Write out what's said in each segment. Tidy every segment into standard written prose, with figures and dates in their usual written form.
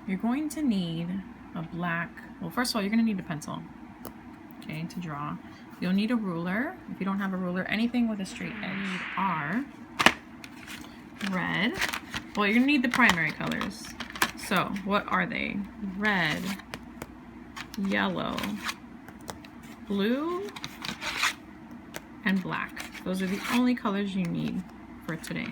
you're going to need a black, well, first of all, you're going to need a pencil, okay, to draw. You'll need a ruler. If you don't have a ruler, anything with a straight edge are red. Well, you're going to need the primary colors. So, what are they? Red, yellow, blue, and black. Those are the only colors you need for today.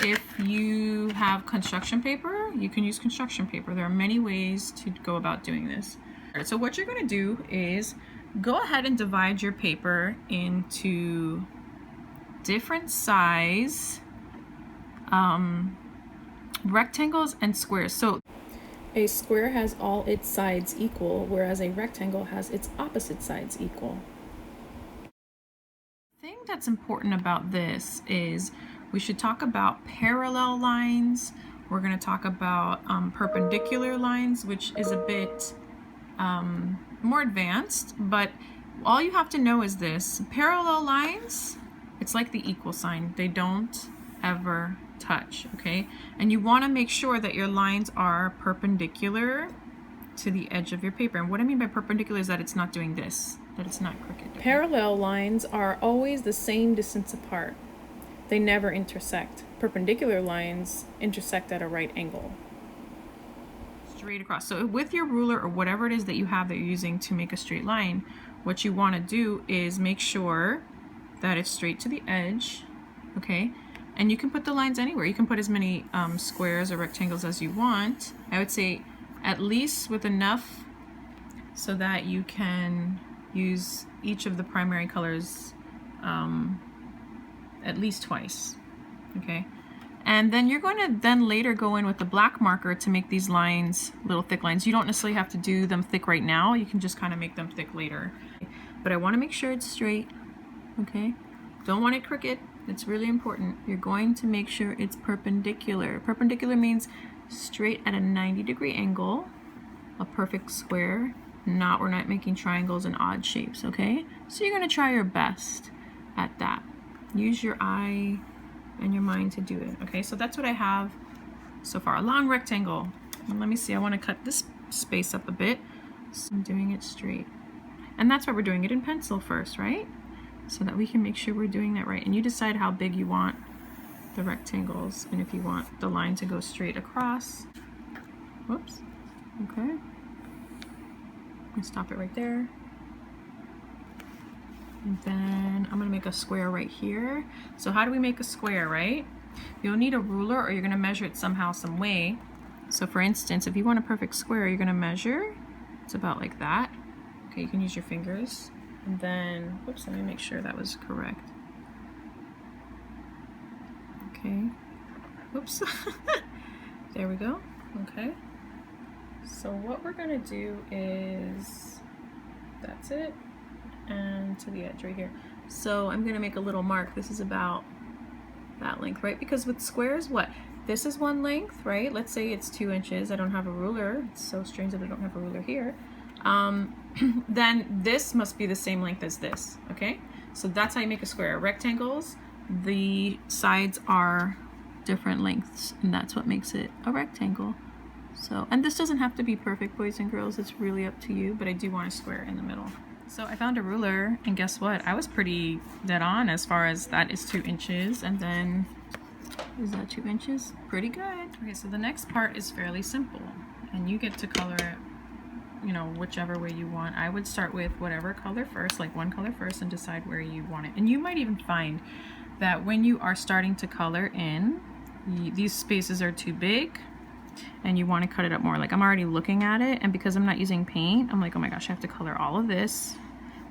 If you have construction paper, you can use construction paper. There are many ways to go about doing this. All right, so what you're going to do is go ahead and divide your paper into different size rectangles and squares. So a square has all its sides equal, whereas a rectangle has its opposite sides equal. The thing that's important about this is we should talk about parallel lines. We're going to talk about perpendicular lines, which is a bit more advanced, but all you have to know is this. Parallel lines, it's like the equal sign. They don't ever touch, okay? And you want to make sure that your lines are perpendicular to the edge of your paper. And what I mean by perpendicular is that it's not doing this, that it's not crooked. Okay? Parallel lines are always the same distance apart. They never intersect. Perpendicular lines intersect at a right angle. Straight across. So with your ruler or whatever it is that you have that you're using to make a straight line, what you want to do is make sure that it's straight to the edge, okay? And you can put the lines anywhere. You can put as many squares or rectangles as you want. I would say at least with enough so that you can use each of the primary colors at least twice, okay? And then you're going to then later go in with the black marker to make these lines little thick lines. You don't necessarily have to do them thick right now. You can just kind of make them thick later. But I want to make sure it's straight, okay? Don't want it crooked. It's really important. You're going to make sure it's perpendicular. Perpendicular means straight at a 90-degree angle, a perfect square. We're not making triangles and odd shapes, okay? So you're going to try your best at that. Use your eye and your mind to do it, okay? So that's what I have so far. A long rectangle. And let me see, I want to cut this space up a bit. So I'm doing it straight. And that's why we're doing it in pencil first, right? So that we can make sure we're doing that right. And you decide how big you want the rectangles and if you want the line to go straight across. Whoops. Okay. And stop it right there. And then I'm gonna make a square right here. So how do we make a square, right? You'll need a ruler or you're gonna measure it somehow, some way. So for instance, if you want a perfect square, you're gonna measure, it's about like that. Okay, you can use your fingers. And then, whoops, let me make sure that was correct. Okay, whoops. There we go, okay. So what we're gonna do is, that's it, and to the edge right here. So I'm gonna make a little mark. This is about that length, right? Because with squares, what? This is one length, right? Let's say it's 2 inches. I don't have a ruler. It's so strange that I don't have a ruler here. Then this must be the same length as this, okay? So that's how you make a square. Rectangles, the sides are different lengths, and that's what makes it a rectangle. So, and this doesn't have to be perfect, boys and girls. It's really up to you, but I do want a square in the middle. So I found a ruler, and guess what? I was pretty dead on as far as that is 2 inches, and then, is that 2 inches? Pretty good. Okay, so the next part is fairly simple, and you get to color it, you know, whichever way you want. I would start with whatever color first, like one color first, and decide where you want it. And you might even find that when you are starting to color in, these spaces are too big, and you want to cut it up more. Like I'm already looking at it, and because I'm not using paint, I'm like, oh my gosh, I have to color all of this.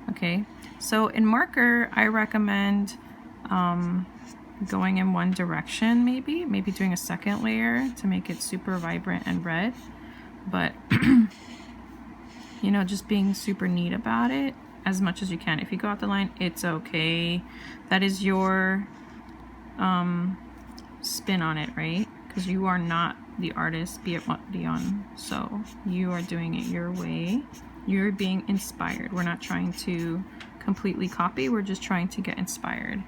Okay, so in marker, I recommend going in one direction, maybe doing a second layer to make it super vibrant and red, but you know, just being super neat about it as much as you can. If you go out the line, it's okay. That is your spin on it, right? Because you are not the artist, Piet MODRIAN, so you are doing it your way. You're being inspired. We're not trying to completely copy, we're just trying to get inspired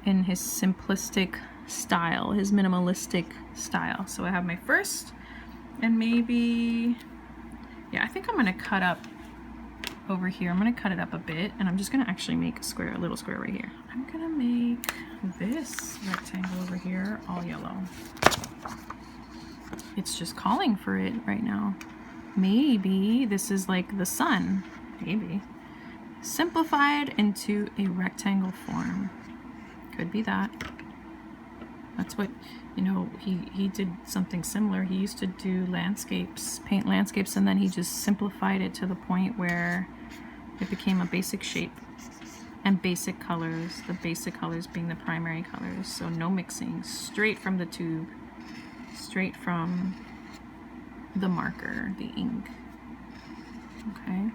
in his simplistic style, his minimalistic style. So I have my first And maybe, yeah, I think I'm gonna cut up over here. I'm gonna cut it up a bit, and I'm just gonna actually make a square, a little square right here. I'm gonna make this rectangle over here all yellow. It's just calling for it right now. Maybe this is like the sun, maybe. Simplified into a rectangle form. Could be that. That's what, you know, he did something similar. He used to do landscapes, paint landscapes, and then he just simplified it to the point where it became a basic shape and basic colors, the basic colors being the primary colors. So no mixing, straight from the tube, straight from the marker, the ink. Okay.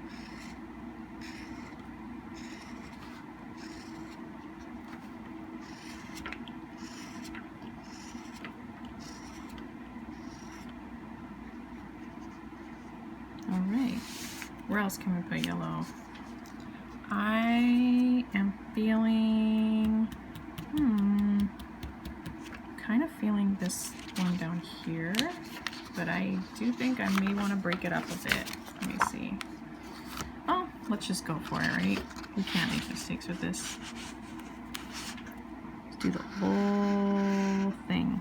All right, where else can we put yellow? I am feeling, kind of feeling this one down here, but I do think I may want to break it up a bit. Let me see. Oh, let's just go for it, right? We can't make mistakes with this. Let's do the whole thing.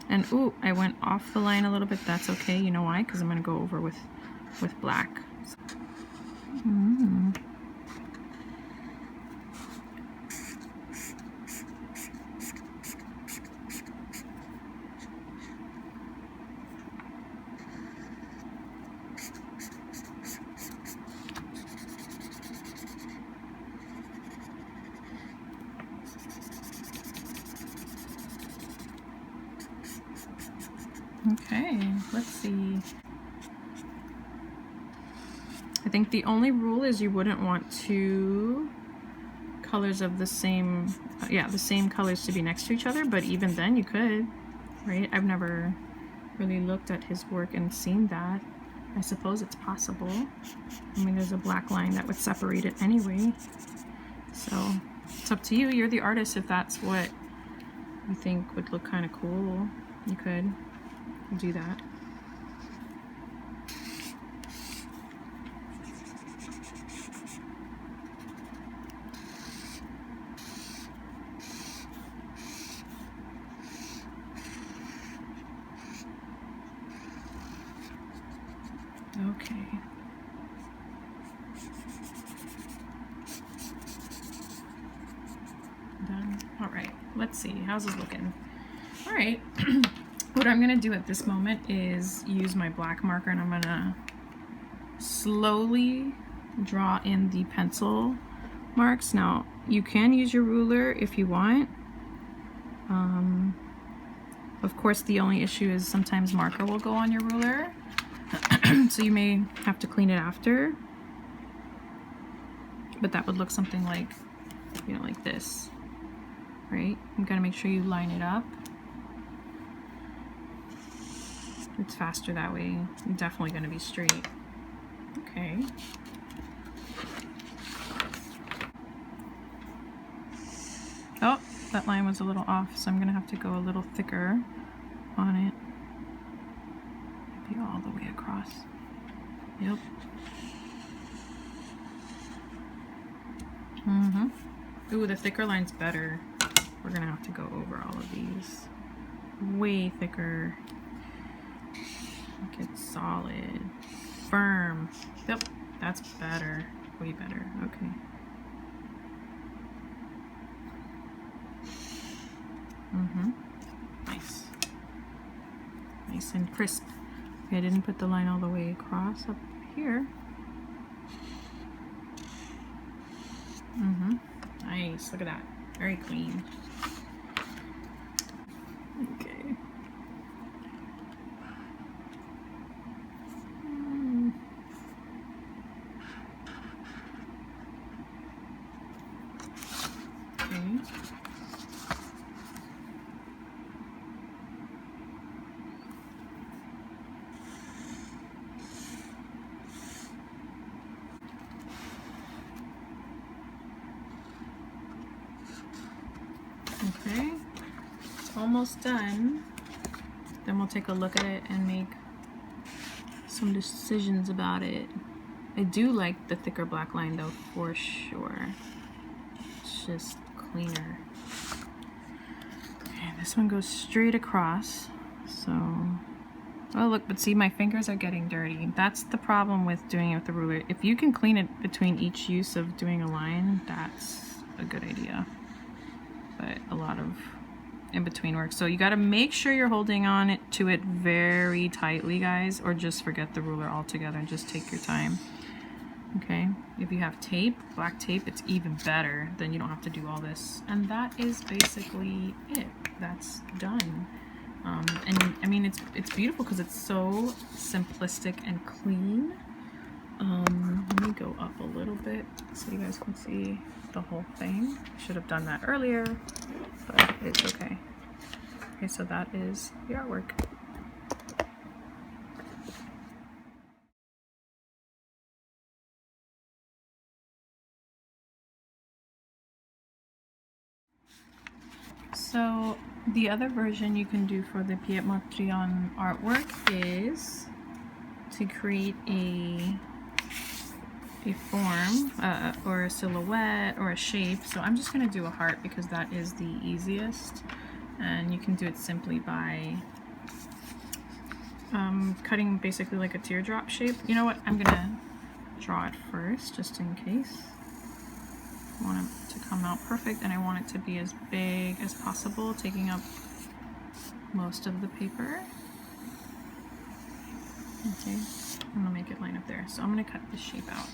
And ooh, I went off the line a little bit. That's okay. You know why? Because I'm going to go over with black. Okay, let's see. I think the only rule is you wouldn't want two colors of the same, the same colors to be next to each other, but even then you could, right? I've never really looked at his work and seen that. I suppose it's possible. I mean, there's a black line that would separate it anyway. So it's up to you. You're the artist. If that's what you think would look kind of cool, you could do that. Okay. Done. All right, let's see. How's this looking? All right. What I'm gonna do at this moment is use my black marker, and I'm gonna slowly draw in the pencil marks. Now, you can use your ruler if you want. Of course, the only issue is sometimes marker will go on your ruler. So you may have to clean it after, but that would look something like, you know, like this, right? You gotta make sure you line it up. It's faster that way. You're definitely gonna be straight. Okay. Oh, that line was a little off, so I'm gonna have to go a little thicker on it. Maybe all the way across. Yep. Ooh, the thicker line's better. We're gonna have to go over all of these. Way thicker. Make it solid. Firm. Yep, that's better. Way better. Okay. Nice. Nice and crisp. Okay, I didn't put the line all the way across up here. Nice. Look at that. Very clean. Okay. Okay, almost done. Then we'll take a look at it and make some decisions about it. I do like the thicker black line though, for sure. It's just cleaner. Okay, this one goes straight across. So, oh look, but see, my fingers are getting dirty. That's the problem with doing it with the ruler. If you can clean it between each use of doing a line, that's a good idea. But a lot of in between work. So you got to make sure you're holding on to it very tightly, guys, or just forget the ruler altogether and just take your time. Okay, if you have tape, black tape, it's even better. Then you don't have to do all this. And that is basically it. That's done. And I mean, it's beautiful because it's so simplistic and clean. Let me go up a little bit so you guys can see the whole thing. Should have done that earlier, but it's okay. Okay, so that is the artwork. So the other version you can do for the Piet MODRIAN artwork is to create a form or a silhouette or a shape. So I'm just going to do a heart because that is the easiest, and you can do it simply by cutting basically like a teardrop shape. You know what, I'm going to draw it first just in case. I want it to come out perfect, and I want it to be as big as possible, taking up most of the paper. Okay, I'm gonna make it line up there. So I'm gonna cut this shape out.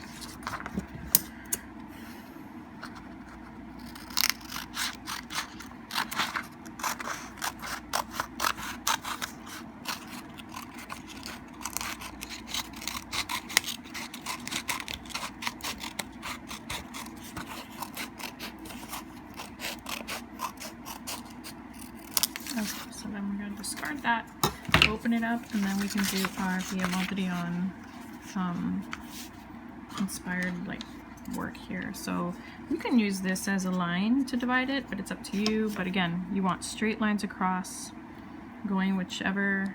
Okay, so then we're gonna discard that, open it up, and then we can do our Piet MODRIAN inspired like work here. So you can use this as a line to divide it, but it's up to you. But again, you want straight lines across, going whichever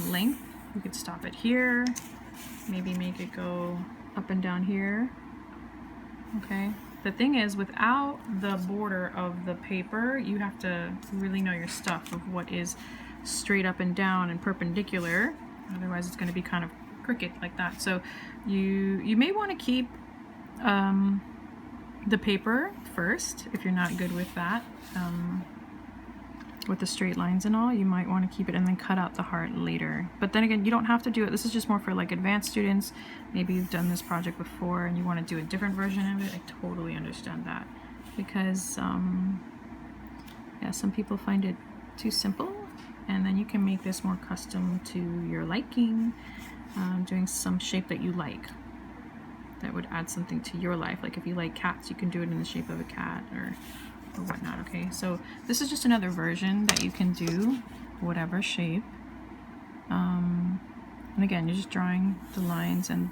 length. You could stop it here, maybe make it go up and down here. Okay. The thing is, without the border of the paper, you have to really know your stuff of what is straight up and down and perpendicular. Otherwise, it's going to be kind of crooked like that. So you may want to keep the paper first if you're not good with that. With the straight lines and all, you might want to keep it and then cut out the heart later. But then again, you don't have to do it. This is just more for like advanced students. Maybe you've done this project before and you want to do a different version of it. I totally understand that, because yeah, some people find it too simple, and then you can make this more custom to your liking, doing some shape that you like that would add something to your life. Like if you like cats, you can do it in the shape of a cat or whatnot. Okay, so this is just another version that you can do whatever shape, and again, you're just drawing the lines and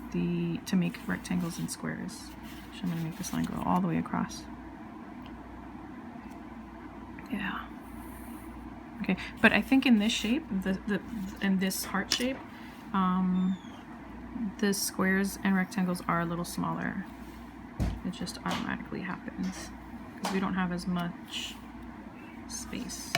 to make rectangles and squares. So I'm going to make this line go all the way across. Yeah. Okay, but I think in this shape, in this heart shape, the squares and rectangles are a little smaller. It just automatically happens because we don't have as much space.